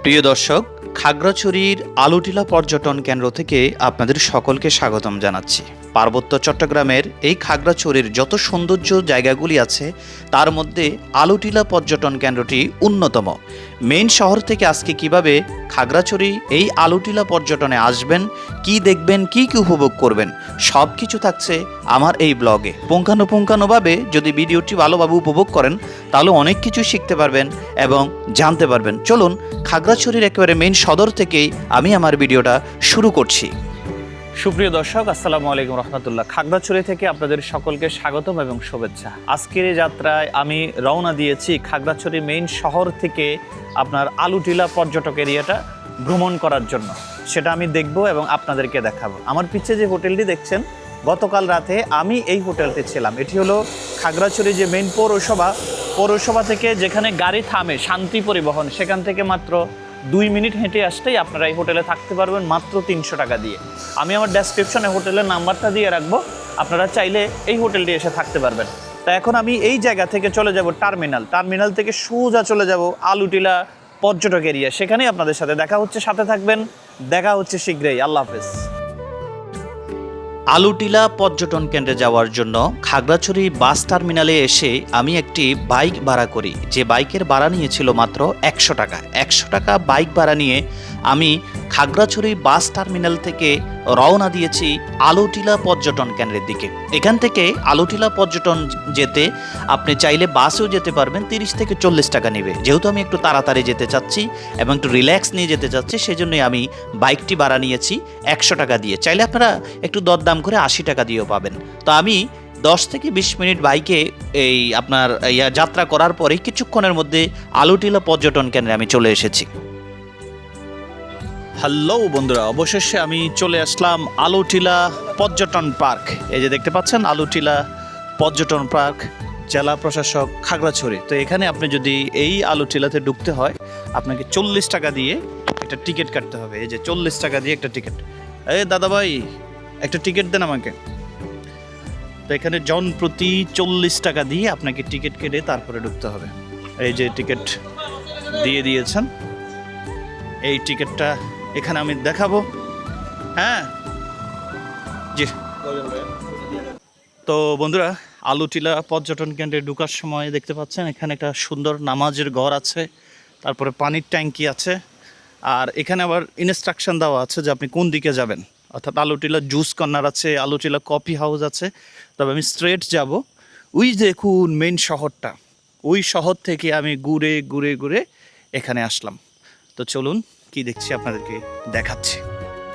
প্রিয় দর্শক, খাগড়াছড়ির আলুটিলা পর্যটন কেন্দ্র থেকে আপনাদের সকলকে স্বাগতম জানাচ্ছি। পার্বত্য চট্টগ্রামের এই খাগড়াছড়ির যত সৌন্দর্য জায়গাগুলি আছে তার মধ্যে আলুটিলা পর্যটন কেন্দ্রটি অন্যতম। মেইন শহর থেকে আজকে কিভাবে খাগড়াছড়ি এই আলুটিলা পর্যটনে আসবেন, কি দেখবেন, কি কি উপভোগ করবেন, সব কিছু থাকছে আমার এই ব্লগে। পুঙ্খানুপুঙ্খানুভাবে যদি ভিডিওটি ভালোভাবে উপভোগ করেন তাহলে অনেক কিছু শিখতে পারবেন এবং জানতে পারবেন। চলুন, খাগড়াছড়ির একেবারে মেইন সদর থেকেই আমি আমার ভিডিওটা শুরু করছি। সুপ্রিয় দর্শক, আসসালামু আলাইকুম রহমতুল্লাহ। খাগড়াছড়ি থেকে আপনাদের সকলকে স্বাগতম এবং শুভেচ্ছা। আজকের এই যাত্রায় আমি রওনা দিয়েছি খাগড়াছড়ি মেইন শহর থেকে আপনার আলুটিলা পর্যটক এরিয়াটা ভ্রমণ করার জন্য। সেটা আমি দেখব এবং আপনাদেরকে দেখাবো। আমার পিছে যে হোটেলটি দেখছেন, গতকাল রাতে আমি এই হোটেলটি ছিলাম। এটি হলো খাগড়াছড়ি যে মেইন পৌরসভা থেকে যেখানে গাড়ি থামে শান্তি পরিবহন, সেখান থেকে মাত্র 2 মিনিট হেঁটে আসতেই আপনারা এই হোটেলে থাকতে পারবেন মাত্র 300 টাকা দিয়ে। আমি আমার ডেসক্রিপশনে হোটেলের নাম্বারটা দিয়ে রাখবো, আপনারা চাইলে এই হোটেলটি এসে থাকতে পারবেন। তা এখন আমি এই জায়গা থেকে চলে যাব টার্মিনাল থেকে সোজা চলে যাব আলুটিলা পর্যটক এরিয়া। সেখানেই আপনাদের সাথে দেখা হচ্ছে, সাথে থাকবেন। দেখা হচ্ছে শীঘ্রই। আল্লাহ হাফেজ। আলুটিলা পর্যটন কেন্দ্রে যাওয়ার জন্য খাগড়াছড়ি বাস টার্মিনালে এসে আমি একটি বাইক ভাড়া করি, যে বাইকের ভাড়া নিয়েছিল মাত্র 100 টাকা। 100 টাকা বাইক ভাড়া নিয়ে আমি খাগড়াছড়ি বাস টার্মিনাল থেকে রওনা দিয়েছি আলুটিলা পর্যটন কেন্দ্রের দিকে। এখান থেকে আলুটিলা পর্যটন যেতে আপনি চাইলে বাসেও যেতে পারবেন, 30 থেকে 40 টাকা নেবে। যেহেতু আমি একটু তাড়াতাড়ি যেতে চাচ্ছি এবং একটু রিল্যাক্স নিয়ে যেতে চাচ্ছি, সেজন্যই আমি বাইকটি ভাড়া নিয়েছি 100 টাকা দিয়ে। চাইলে আপনারা একটু দরদাম করে 80 টাকা দিয়েও পাবেন। তো আমি 10 থেকে 20 মিনিট বাইকে এই আপনার যাত্রা করার পরে কিছুক্ষণের মধ্যে আলুটিলা পর্যটন কেন্দ্রে আমি চলে এসেছি। হ্যালো বন্ধুরা, অবশেষে আমি চলে আসলাম আলুটিলা পর্যটন পার্ক। এই যে দেখতে পাচ্ছেন আলুটিলা পর্যটন পার্ক, জেলা প্রশাসক খাগড়াছড়ি। তো এখানে আপনি যদি এই আলুটিলাতে ঢুকতে হয়, আপনাকে 40 টাকা দিয়ে একটা টিকিট কাটতে হবে। এই যে 40 টাকা দিয়ে একটা টিকিট। এই দাদা ভাই, একটা টিকিট দেন আমাকে। তো এখানে জন প্রতি 40 টাকা দিয়ে আপনাকে টিকিট কেটে তারপরে ঢুকতে হবে। এই যে টিকিট দিয়ে দিয়েছেন, এই টিকিটটা এখানে আমি দেখাবো। হ্যাঁ জি। তো বন্ধুরা, আলুটিলা পর্যটন কেন্দ্রে ঢোকার সময় দেখতে পাচ্ছেন এখানে একটা সুন্দর নামাজের ঘর আছে, তারপরে পানির ট্যাঙ্কি আছে, আর এখানে আবার ইনস্ট্রাকশন দেওয়া আছে যে আপনি কোন দিকে যাবেন। অর্থাৎ আলুটিলা জুস কর্নার আছে, আলুটিলা কফি হাউস আছে। তবে আমি স্ট্রেট যাব। ওই দেখুন মেইন শহরটা, ওই শহর থেকে আমি ঘুরে ঘুরে ঘুরে এখানে আসলাম। তো চলুন, কি দেখছি আপনাদেরকে দেখাচ্ছি।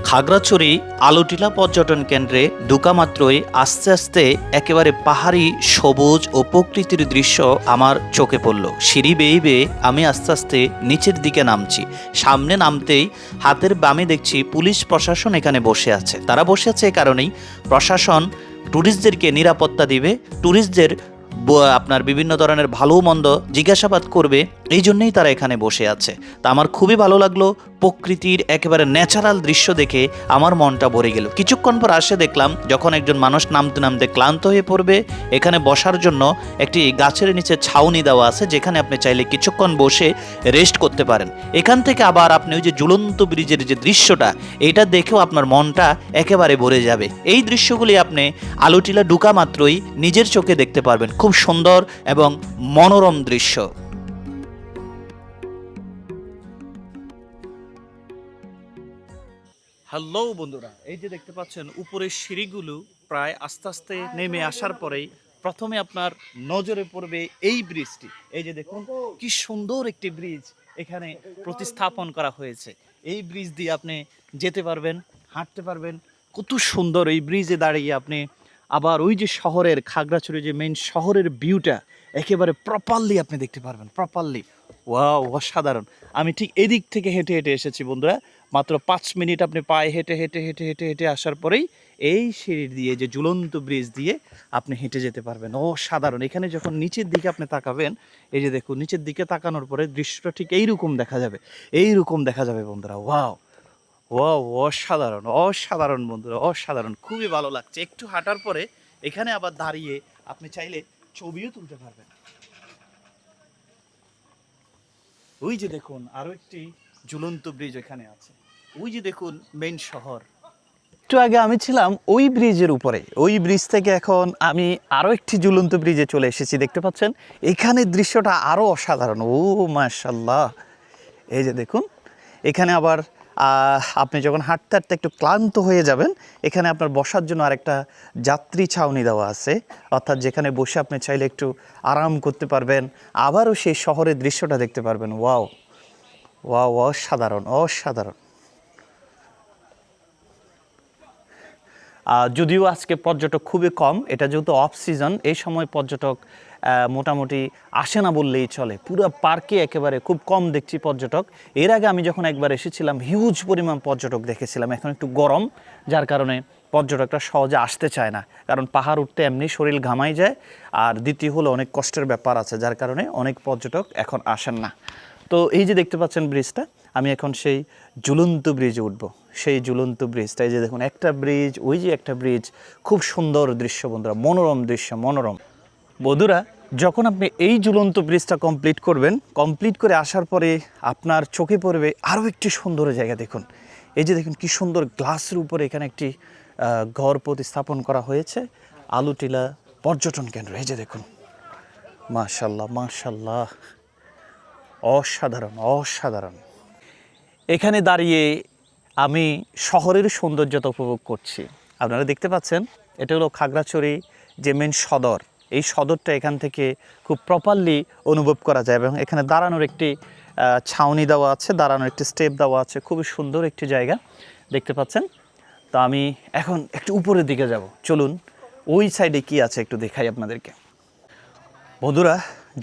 খাগড়াছড়ি আলুটিলা পর্যটন কেন্দ্রে ঢোকা মাত্রই আস্তে আস্তে একেবারে পাহাড়ি সবুজ ও প্রকৃতির দৃশ্য আমার চোখে পড়ল। সিঁড়ি বেয়ে বেয়ে আমি আস্তে আস্তে নিচের দিকে নামছি। সামনে নামতেই হাতের বামে দেখছি পুলিশ প্রশাসন এখানে বসে আছে। তারা বসে আছে এই কারণেই, প্রশাসন ট্যুরিস্টদেরকে নিরাপত্তা দিবে, ট্যুরিস্টদের আপনার বিভিন্ন ধরনের ভালো মন্দ জিজ্ঞাসাবাদ করবে, এই জন্যই তারা এখানে বসে আছে। তা আমার খুবই ভালো লাগলো, প্রকৃতির একেবারে ন্যাচারাল দৃশ্য দেখে আমার মনটা ভরে গেল। কিছুক্ষণ পর আসে দেখলাম যখন একজন মানুষ নামতে নামতে ক্লান্ত হয়ে পড়বে, এখানে বসার জন্য একটি গাছের নিচে ছাউনি দেওয়া আছে, যেখানে আপনি চাইলে কিছুক্ষণ বসে রেস্ট করতে পারেন। এখান থেকে আবার আপনি ওই যে ঝুলন্ত ব্রিজের যে দৃশ্যটা, এটা দেখেও আপনার মনটা একেবারে ভরে যাবে। এই দৃশ্যগুলি আপনি আলুটিলা ঢুকা মাত্রই নিজের চোখে দেখতে পারবেন। খুব সুন্দর এবং মনোরম দৃশ্য। হ্যালো বন্ধুরা, এই যে দেখতে পাচ্ছেন উপরের সিঁড়িগুলো প্রায় আস্তে আস্তে নেমে আসার পরেই প্রথমে আপনার নজরে পড়বে এই ব্রিজটি। এই যে দেখুন কি সুন্দর একটি ব্রিজ এখানে প্রতিস্থাপন করা হয়েছে। এই ব্রিজ দিয়ে আপনি যেতে পারবেন, হাঁটতে পারবেন। কত সুন্দর এই ব্রিজে দাঁড়িয়ে আপনি আবার ওই যে শহরের খাগড়াছড়ি যে মেইন শহরের ভিউটা একেবারে প্রপারলি আপনি দেখতে পারবেন, প্রপারলি। ওয়াও, অসাধারণ। আমি ঠিক এদিক থেকে হেঁটে হেঁটে এসেছি বন্ধুরা। মাত্র 5 মিনিট আপনি পায়ে হেঁটে হেঁটে হেঁটে হেঁটে হেঁটে আসার পরেই এই সিঁড়ি দিয়ে, যে ঝুলন্ত ব্রিজ দিয়ে আপনি হেঁটে যেতে পারবেন। অসাধারণ। এখানে যখন নিচের দিকে আপনি তাকাবেন, এই যে দেখুন নিচের দিকে তাকানোর পরে দৃশ্যটা ঠিক এইরকম দেখা যাবে, এইরকম দেখা যাবে বন্ধুরা। ওয়াও ওয়াও, অসাধারণ অসাধারণ বন্ধুরা, অসাধারণ। খুবই ভালো লাগছে। একটু হাঁটার পরে এখানে আবার দাঁড়িয়ে আপনি চাইলে ছবিও তুলতে পারবেন। ওই যে দেখুন আরো একটি ঝুলন্ত ব্রিজ এখানে আছে। ওই যে দেখুন মেইন শহর। একটু আগে আমি ছিলাম ওই ব্রিজের উপরে, ওই ব্রিজ থেকে এখন আমি আরও একটি ঝুলন্ত ব্রিজে চলে এসেছি। দেখতে পাচ্ছেন এখানে দৃশ্যটা আরও অসাধারণ। ও মাশাআল্লাহ, এই যে দেখুন এখানে আবার আপনি যখন হাঁটতে হাঁটতে একটু ক্লান্ত হয়ে যাবেন, এখানে আপনার বসার জন্য আরেকটা যাত্রী ছাউনি দেওয়া আছে, অর্থাৎ যেখানে বসে আপনি চাইলে একটু আরাম করতে পারবেন, আবারও সেই শহরের দৃশ্যটা দেখতে পারবেন। ওয়াও ওয়াও, অসাধারণ অসাধারণ। যদিও আজকে পর্যটক খুবই কম, এটা যেহেতু অফ সিজন, এই সময় পর্যটক মোটামুটি আসে না বললেই চলে। পুরো পার্কে একেবারে খুব কম দেখছি পর্যটক। এর আগে আমি যখন একবার এসেছিলাম হিউজ পরিমাণ পর্যটক দেখেছিলাম। এখন একটু গরম, যার কারণে পর্যটকরা সহজে আসতে চায় না, কারণ পাহাড় উঠতে এমনি শরীর ঘামাই যায়, আর দ্বিতীয় হলো অনেক কষ্টের ব্যাপার আছে, যার কারণে অনেক পর্যটক এখন আসেন না। তো এই যে দেখতে পাচ্ছেন ব্রিজটা, আমি এখন সেই ঝুলন্ত ব্রিজে উঠব। সেই ঝুলন্ত ব্রিজটা, এই যে দেখুন একটা ব্রিজ, ওই যে একটা ব্রিজ, খুব সুন্দর দৃশ্য বন্ধুরা, মনোরম দৃশ্য, মনোরম। বন্ধুরা যখন আপনি এই ঝুলন্ত ব্রিজটা কমপ্লিট করবেন, কমপ্লিট করে আসার পরে আপনার চোখে পড়বে আরও একটি সুন্দর জায়গা। দেখুন এই যে দেখুন কি সুন্দর গ্লাসের উপরে এখানে একটি ঘর প্রতিস্থাপন করা হয়েছে, আলুটিলা পর্যটন কেন্দ্র। এই যে দেখুন, মাশাআল্লাহ মাশাআল্লাহ, অসাধারণ অসাধারণ। এখানে দাঁড়িয়ে আমি শহরের সৌন্দর্যতা উপভোগ করছি। আপনারা দেখতে পাচ্ছেন এটা হলো খাগড়াছড়ি যে মেন সদর, এই সদরটা এখান থেকে খুব প্রপারলি অনুভব করা যায়, এবং এখানে দাঁড়ানোর একটি ছাউনি দেওয়া আছে, দাঁড়ানোর একটি স্টেপ দেওয়া আছে, খুবই সুন্দর একটি জায়গা দেখতে পাচ্ছেন। তো আমি এখন একটু উপরের দিকে যাব, চলুন ওই সাইডে কি আছে একটু দেখাই আপনাদেরকে। বন্ধুরা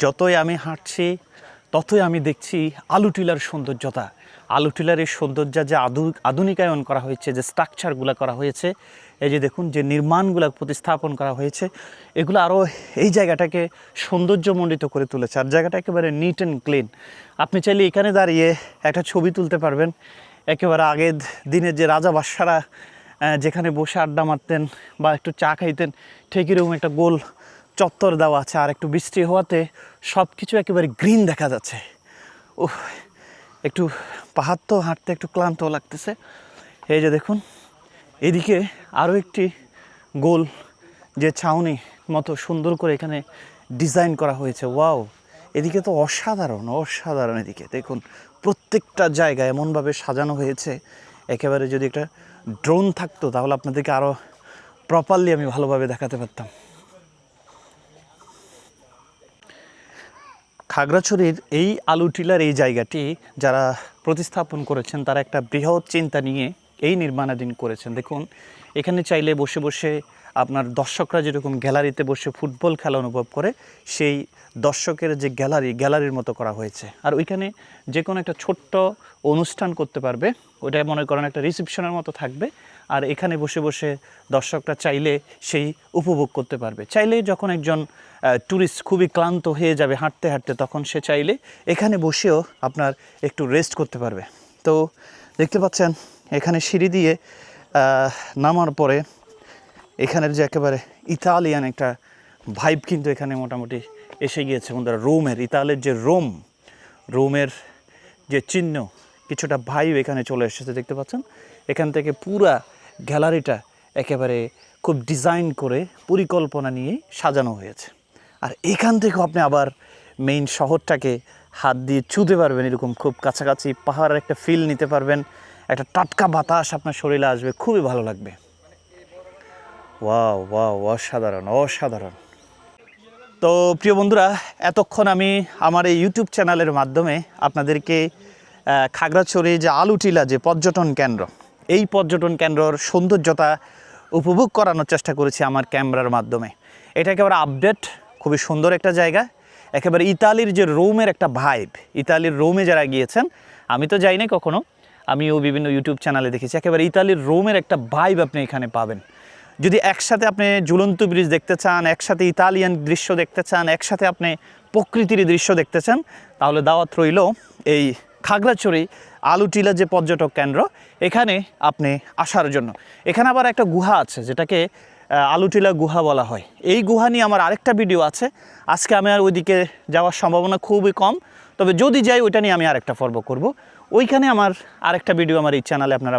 যতই আমি হাঁটছি ততই আমি দেখছি আলুটিলার সৌন্দর্যতা, আলুটিলার এই সৌন্দর্য যে আধুনিকায়ন করা হয়েছে, যে স্ট্রাকচারগুলো করা হয়েছে, এই যে দেখুন যে নির্মাণগুলো প্রতিস্থাপন করা হয়েছে, এগুলো আরও এই জায়গাটাকে সৌন্দর্যমণ্ডিত করে তুলেছে। আর জায়গাটা একেবারে নিট অ্যান্ড ক্লিন। আপনি চাইলে এখানে দাঁড়িয়ে একটা ছবি তুলতে পারবেন। একেবারে আগের দিনের যে রাজা বাদশারা যেখানে বসে আড্ডা মারতেন বা একটু চা খাইতেন, ঠিক এরকম একটা গোল চত্বর দেওয়া আছে। আর একটু বৃষ্টি হওয়াতে সব কিছু একেবারে গ্রিন দেখা যাচ্ছে। ও একটু পাহাড় তো হাঁটতে একটু ক্লান্ত লাগতেছে। এই যে দেখুন এদিকে আরও একটি গোল যে ছাউনি মতো সুন্দর করে এখানে ডিজাইন করা হয়েছে। ওয়াও, এদিকে তো অসাধারণ অসাধারণ। এদিকে দেখুন প্রত্যেকটা জায়গায় এমনভাবে সাজানো হয়েছে, একেবারে যদি একটা ড্রোন থাকতো তাহলে আপনাদেরকে আরও প্রপারলি আমি ভালোভাবে দেখাতে পারতাম। খাগড়াছড়ির এই আলুটিলার এই জায়গাটি যারা প্রতিস্থাপন করেছেন তারা একটা বৃহৎ চিন্তা নিয়ে এই নির্মাণাধীন করেছেন। দেখুন এখানে চাইলে বসে বসে আপনার দর্শকরা যেরকম গ্যালারিতে বসে ফুটবল খেলা অনুভব করে, সেই দর্শকের যে গ্যালারির মতো করা হয়েছে। আর ওইখানে যে কোনো একটা ছোট্ট অনুষ্ঠান করতে পারবে, ওটা মনে করেন একটা রিসেপশনের মতো থাকবে, আর এখানে বসে বসে দর্শকরা চাইলে সেই উপভোগ করতে পারবে। চাইলে যখন একজন ট্যুরিস্ট খুবই ক্লান্ত হয়ে যাবে হাঁটতে হাঁটতে, তখন সে চাইলে এখানে বসেও আপনার একটু রেস্ট করতে পারবে। তো দেখতে পাচ্ছেন এখানে সিঁড়ি দিয়ে নামার পরে এখানের যে একেবারে ইতালিয়ান একটা ভাইব কিন্তু এখানে মোটামুটি এসে গিয়েছে বন্ধুরা। রোমের, ইতালির যে রোমের যে চিহ্ন, কিছুটা ভাইব এখানে চলে এসেছে। দেখতে পাচ্ছেন এখান থেকে পুরা গ্যালারিটা একেবারে খুব ডিজাইন করে পরিকল্পনা নিয়ে সাজানো হয়েছে। আর এখান থেকে আপনি আবার মেইন শহরটাকে হাত দিয়ে ছুঁতে পারবেন, এরকম খুব কাছাকাছি পাহাড়ের একটা ফিল নিতে পারবেন, একটা টাটকা বাতাস আপনার শরীরে আসবে, খুবই ভালো লাগবে। ওয়াও ওয়াও, অসাধারণ অসাধারণ। তো প্রিয় বন্ধুরা, এতক্ষণ আমি আমার এই ইউটিউব চ্যানেলের মাধ্যমে আপনাদেরকে খাগড়াছড়ি যে আলুটিলা যে পর্যটন কেন্দ্র, এই পর্যটন কেন্দ্রর সৌন্দর্যতা উপভোগ করানোর চেষ্টা করেছি আমার ক্যামেরার মাধ্যমে। এটা একেবারে আপডেট, খুবই সুন্দর একটা জায়গা, একেবারে ইতালির যে রোমের একটা ভাইব। ইতালির রোমে যারা গিয়েছেন, আমি তো যাইনি কখনো, আমিও বিভিন্ন ইউটিউব চ্যানেলে দেখেছি, একেবারে ইতালির রোমের একটা ভাইব আপনি এখানে পাবেন। যদি একসাথে আপনি ঝুলন্ত ব্রিজ দেখতে চান, একসাথে ইতালিয়ান দৃশ্য দেখতে চান, একসাথে আপনি প্রকৃতির দৃশ্য দেখতে চান, তাহলে দাওয়াত রইল এই খাগড়াছড়ি আলুটিলা যে পর্যটক কেন্দ্র, এখানে আপনি আসার জন্য। এখানে আবার একটা গুহা আছে যেটাকে আলুটিলা গুহা বলা হয়। এই গুহা নিয়ে আমার আরেকটা ভিডিও আছে, আজকে আমি আর ওইদিকে যাওয়ার সম্ভাবনা খুবই কম, তবে যদি যাই ওইটা নিয়ে আমি আরেকটা পর্ব করব। ওইখানে আমার আরেকটা ভিডিও আমার এই চ্যানেলে আপনারা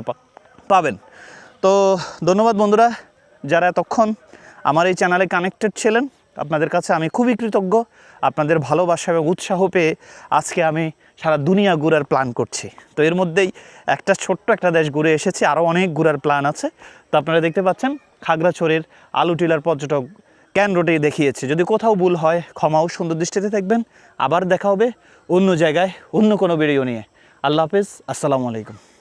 পাবেন। তো ধন্যবাদ বন্ধুরা, যারা এতক্ষণ আমার এই চ্যানেলে কানেক্টেড ছিলেন, আপনাদের কাছে আমি খুবই কৃতজ্ঞ। আপনাদের ভালোবাসা এবং উৎসাহ পেয়ে আজকে আমি সারা দুনিয়া ঘোরার প্ল্যান করছি। তো এর মধ্যেই একটা ছোট্ট একটা দেশ ঘুরে এসেছি, আরও অনেক ঘোরার প্ল্যান আছে। তো আপনারা দেখতে পাচ্ছেন খাগড়াছড়ির আলুটিলার পর্যটক কেন্দ্রটি দেখিয়েছে। যদি কোথাও ভুল হয় ক্ষমাও সুন্দর দৃষ্টিতে থাকবেন। আবার দেখা হবে অন্য জায়গায় অন্য কোনো ভিডিও নিয়ে। আল্লাহ হাফেজ, আসসালামু আলাইকুম।